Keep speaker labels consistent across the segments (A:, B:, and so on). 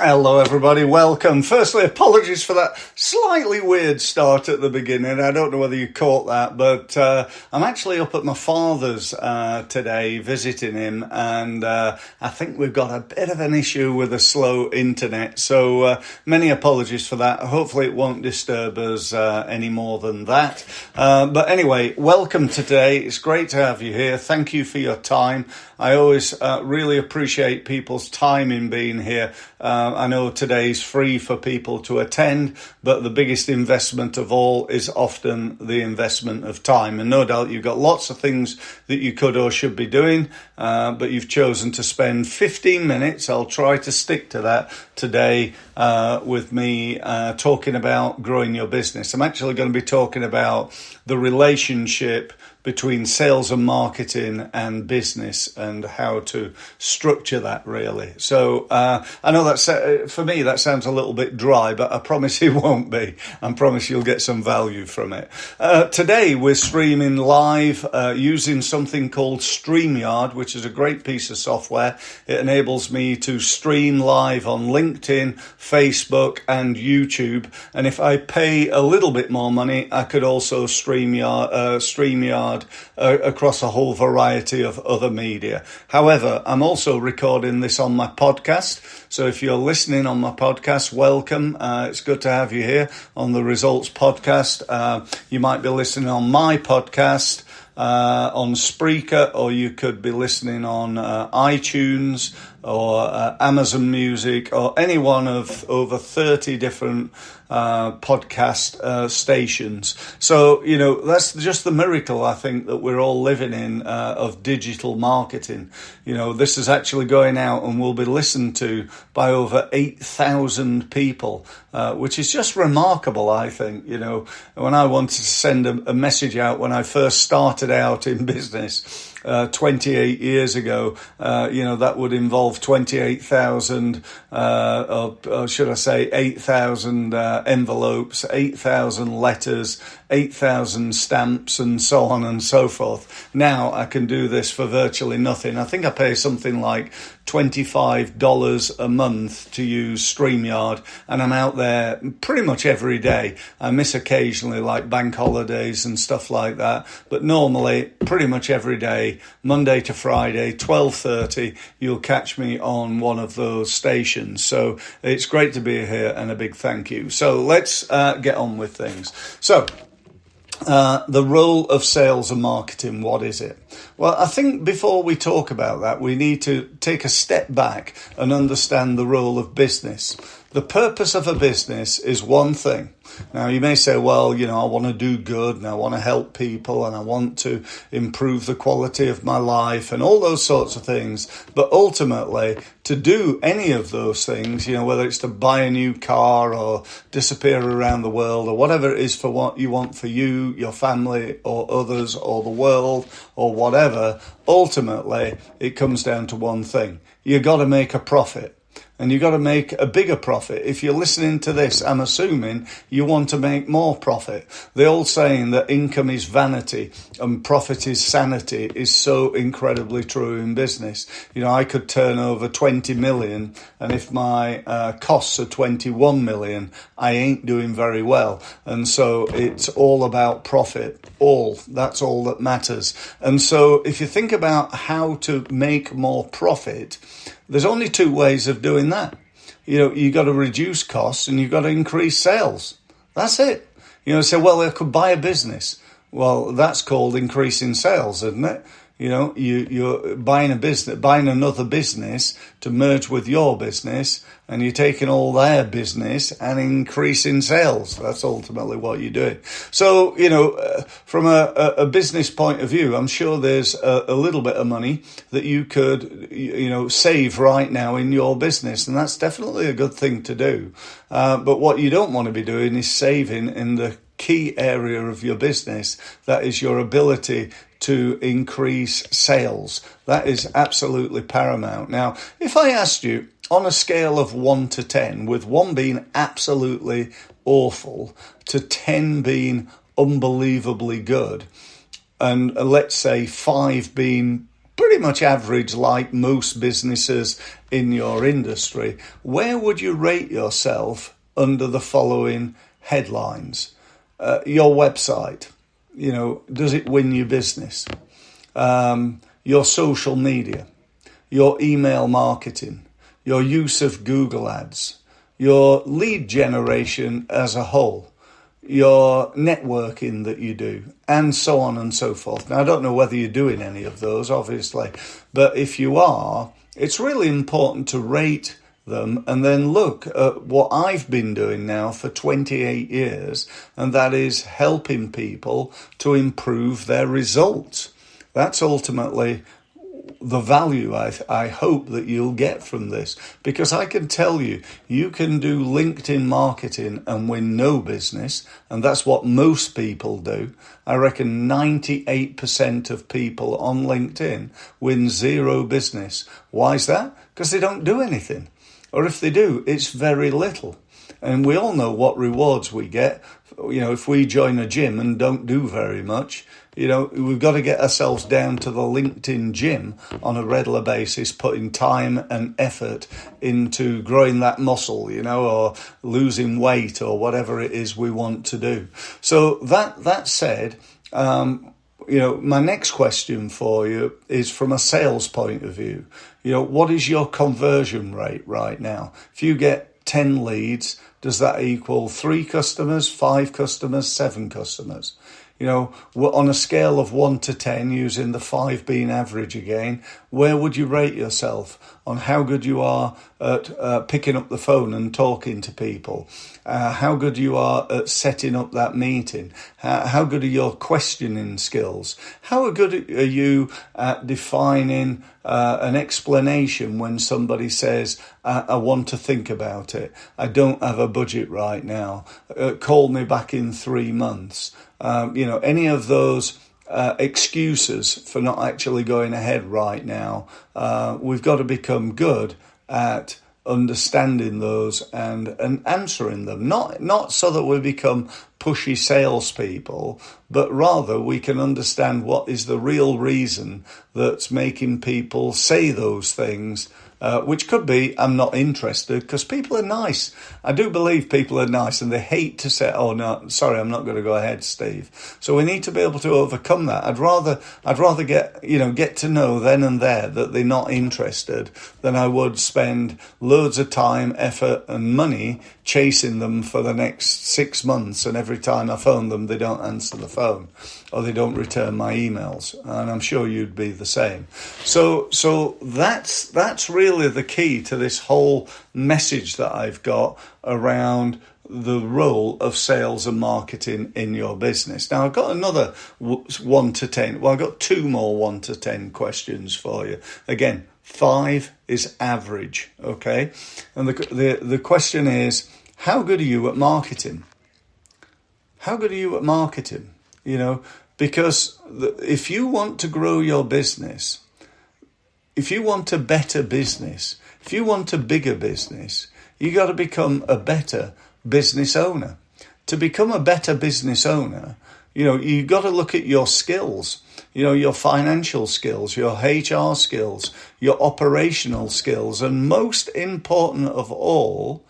A: Hello everybody, welcome. Firstly, apologies for that slightly weird start at the beginning. I don't know whether you caught that, but I'm actually up at my father's today visiting him, and I think we've got a bit of an issue with a slow internet, so many apologies for that. Hopefully it won't disturb us any more than that. But anyway, welcome today. It's great to have you here. Thank you for your time. I always really appreciate people's time in being here. I know today's free for people to attend, but the biggest investment of all is often the investment of time. And no doubt you've got lots of things that you could or should be doing, but you've chosen to spend 15 minutes. I'll try to stick to that today with me talking about growing your business. I'm actually going to be talking about the relationship between sales and marketing and business and how to structure that really. So I know that's for me that sounds a little bit dry, but I promise it won't be. I promise you'll get some value from it. Today we're streaming live using something called StreamYard, which is a great piece of software. It enables me to stream live on LinkedIn, Facebook and YouTube. And if I pay a little bit more money, I could also StreamYard across a whole variety of other media. However, I'm also recording this on my podcast. So if you're listening on my podcast, welcome. It's good to have you here on the Results Podcast. You might be listening on my podcast on Spreaker, or you could be listening on iTunes or Amazon Music or any one of over 30 different podcast stations. So, you know, that's just the miracle, I think, that we're all living in of digital marketing. You know, this is actually going out and will be listened to by over 8,000 people, which is just remarkable, I think. You know, when I wanted to send a message out when I first started out in business 28 years ago, you know, that would involve 28,000, or should I say 8,000 envelopes, 8,000 letters, 8,000 stamps and so on and so forth. Now I can do this for virtually nothing. I think I pay something like $25 a month to use StreamYard, and I'm out there pretty much every day. I miss occasionally like bank holidays and stuff like that, but normally pretty much every day, Monday to Friday, 12:30, you'll catch me on one of those stations. So it's great to be here and a big thank you. So let's get on with things. So the role of sales and marketing, what is it? Well, I think before we talk about that, we need to take a step back and understand the role of business. The purpose of a business is one thing. Now, you may say, well, you know, I want to do good and I want to help people and I want to improve the quality of my life and all those sorts of things. But ultimately, to do any of those things, you know, whether it's to buy a new car or disappear around the world or whatever it is for what you want for you, your family or others or the world or whatever, ultimately, it comes down to one thing. You got to make a profit. And you've got to make a bigger profit. If you're listening to this, I'm assuming you want to make more profit. The old saying that income is vanity and profit is sanity is so incredibly true in business. You know, I could turn over 20 million, and if my costs are 21 million, I ain't doing very well. And so it's all about profit. That's all that matters. And so if you think about how to make more profit, there's only two ways of doing that. You know, you got to reduce costs and you've got to increase sales. That's it. You know, say, well, I could buy a business. Well, that's called increasing sales, isn't it? You know, you're buying another business to merge with your business, and you're taking all their business and increasing sales. That's ultimately what you're doing. So, you know, from a business point of view, I'm sure there's a little bit of money that you could, you know, save right now in your business, and that's definitely a good thing to do. But what you don't want to be doing is saving in the key area of your business. That is your ability to increase sales. That is absolutely paramount. Now, if I asked you on a scale of 1 to 10, with 1 being absolutely awful to 10 being unbelievably good, and let's say 5 being pretty pretty much average like most businesses in your industry, where would you rate yourself under the following headlines? Your website, does it win you business? Your social media, your email marketing, your use of Google Ads, your lead generation as a whole, your networking that you do, and so on and so forth. Now, I don't know whether you're doing any of those, obviously, but if you are, it's really important to rate them and then look at what I've been doing now for 28 years, and that is helping people to improve their results. That's ultimately the value I hope that you'll get from this, because I can tell you, you can do LinkedIn marketing and win no business, and that's what most people do. I reckon 98% of people on LinkedIn win zero business. Why is that? Because they don't do anything. Or if they do, it's very little. And we all know what rewards we get. If we join a gym and don't do very much, we've got to get ourselves down to the LinkedIn gym on a regular basis, putting time and effort into growing that muscle, or losing weight or whatever it is we want to do. So that said, my next question for you is from a sales point of view. What is your conversion rate right now? If you get 10 leads, does that equal 3 customers, 5 customers, 7 customers? On a scale of 1 to 10, using the 5 being average again, where would you rate yourself on how good you are at picking up the phone and talking to people? How good you are at setting up that meeting? How good are your questioning skills? How good are you at defining an explanation when somebody says, I want to think about it. I don't have a budget right now. Call me back in 3 months. Any of those excuses for not actually going ahead right now. We've got to become good at understanding those and answering them. Not so that we become pushy salespeople, but rather we can understand what is the real reason that's making people say those things. Which could be, I'm not interested, because people are nice. I do believe people are nice, and they hate to say, oh, no, sorry, I'm not going to go ahead, Steve. So we need to be able to overcome that. I'd rather get to know then and there that they're not interested than I would spend loads of time, effort, and money chasing them for the next 6 months, and every time I phone them, they don't answer the phone or they don't return my emails. And I'm sure you'd be the same. So that's really the key to this whole message that I've got around the role of sales and marketing in your business. Now, I've got another 1 to 10. Well, I've got 2 more 1 to 10 questions for you. Again, 5 is average, okay? And the question is, how good are you at marketing? How good are you at marketing? Because if you want to grow your business, if you want a better business, if you want a bigger business, you got to become a better business owner. To become a better business owner, you got to look at your skills, your financial skills, your HR skills, your operational skills, and most important of all,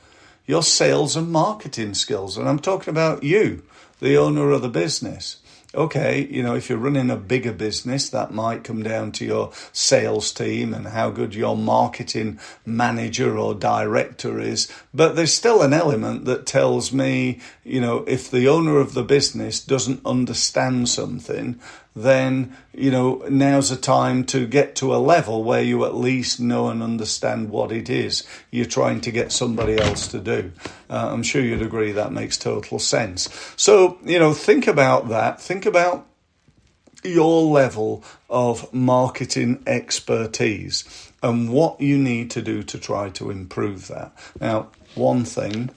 A: your sales and marketing skills. And I'm talking about you, the owner of the business. Okay, if you're running a bigger business, that might come down to your sales team and how good your marketing manager or director is. But there's still an element that tells me, if the owner of the business doesn't understand something, then, now's the time to get to a level where you at least know and understand what it is you're trying to get somebody else to do. I'm sure you'd agree that makes total sense. So, think about that. Think about your level of marketing expertise and what you need to do to try to improve that. Now, one thing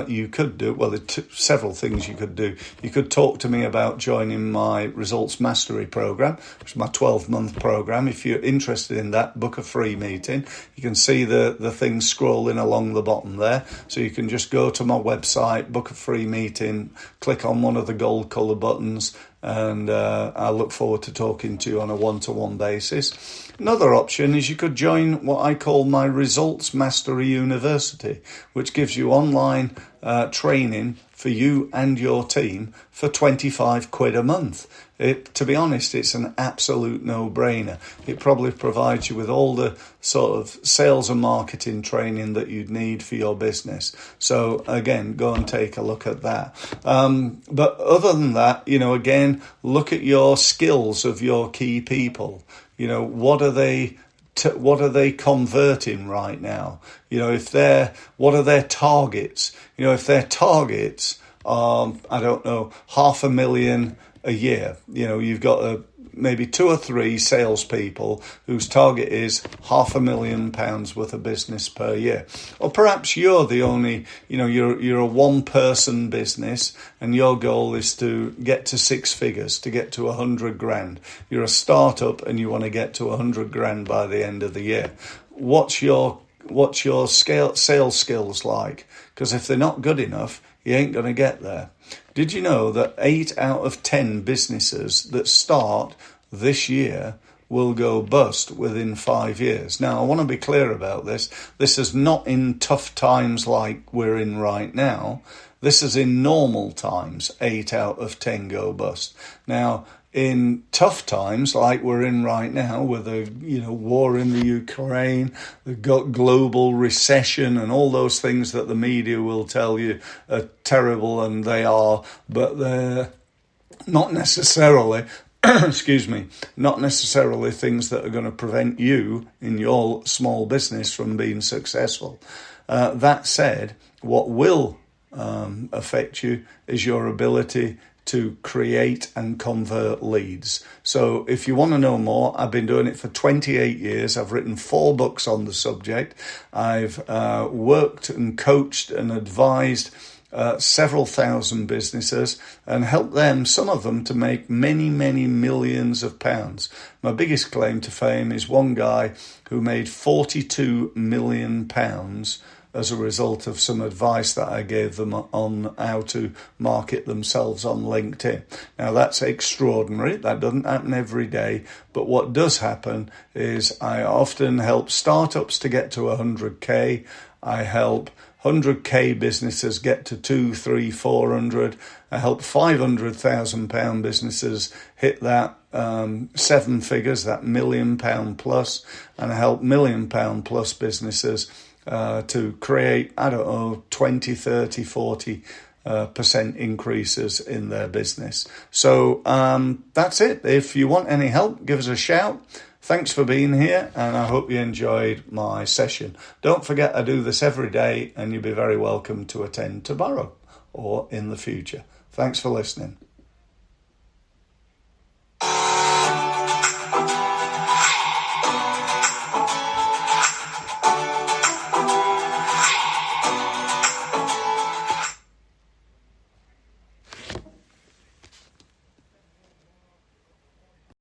A: you could do, well, several things you could do. You could talk to me about joining my Results Mastery program, which is my 12-month program. If you're interested in that, book a free meeting. You can see the things scrolling along the bottom there. So you can just go to my website, book a free meeting, click on one of the gold colour buttons, and I look forward to talking to you on a one-to-one basis. Another option is you could join what I call my Results Mastery University, which gives you online training for you and your team for £25 a month. To be honest, it's an absolute no-brainer. It probably provides you with all the sort of sales and marketing training that you'd need for your business. So again, go and take a look at that. But other than that, again, look at your skills of your key people. What are they converting right now? What are their targets? If their targets are, $500,000 a year, you've got maybe 2 or 3 salespeople whose target is £500,000 worth of business per year. Or perhaps you're the only, you're a one-person business and your goal is to get to 6 figures, to get to 100 grand. You're a startup and you want to get to 100 grand by the end of the year. What's your sales skills like? Because if they're not good enough, you ain't going to get there. Did you know that 8 out of 10 businesses that start this year will go bust within 5 years? Now, I want to be clear about this. This is not in tough times like we're in right now. This is in normal times, 8 out of 10 go bust. Now, in tough times like we're in right now with the war in the Ukraine, the global recession and all those things that the media will tell you are terrible, and they are, but they're not necessarily not necessarily things that are going to prevent you in your small business from being successful. That said, what will affect you is your ability to create and convert leads. So if you want to know more, I've been doing it for 28 years. I've written 4 books on the subject. I've worked and coached and advised several thousand businesses and helped them, some of them, to make many, many millions of pounds. My biggest claim to fame is one guy who made £42 million as a result of some advice that I gave them on how to market themselves on LinkedIn. Now, that's extraordinary. That doesn't happen every day. But what does happen is I often help startups to get to 100K. I help 100K businesses get to 200, 300, 400. I help £500,000 businesses hit that 7 figures, that £1 million plus. And I help £1 million plus businesses to create, 20, 30, 40% increases in their business. So that's it. If you want any help, give us a shout. Thanks for being here, and I hope you enjoyed my session. Don't forget, I do this every day, and you'll be very welcome to attend tomorrow or in the future. Thanks for listening.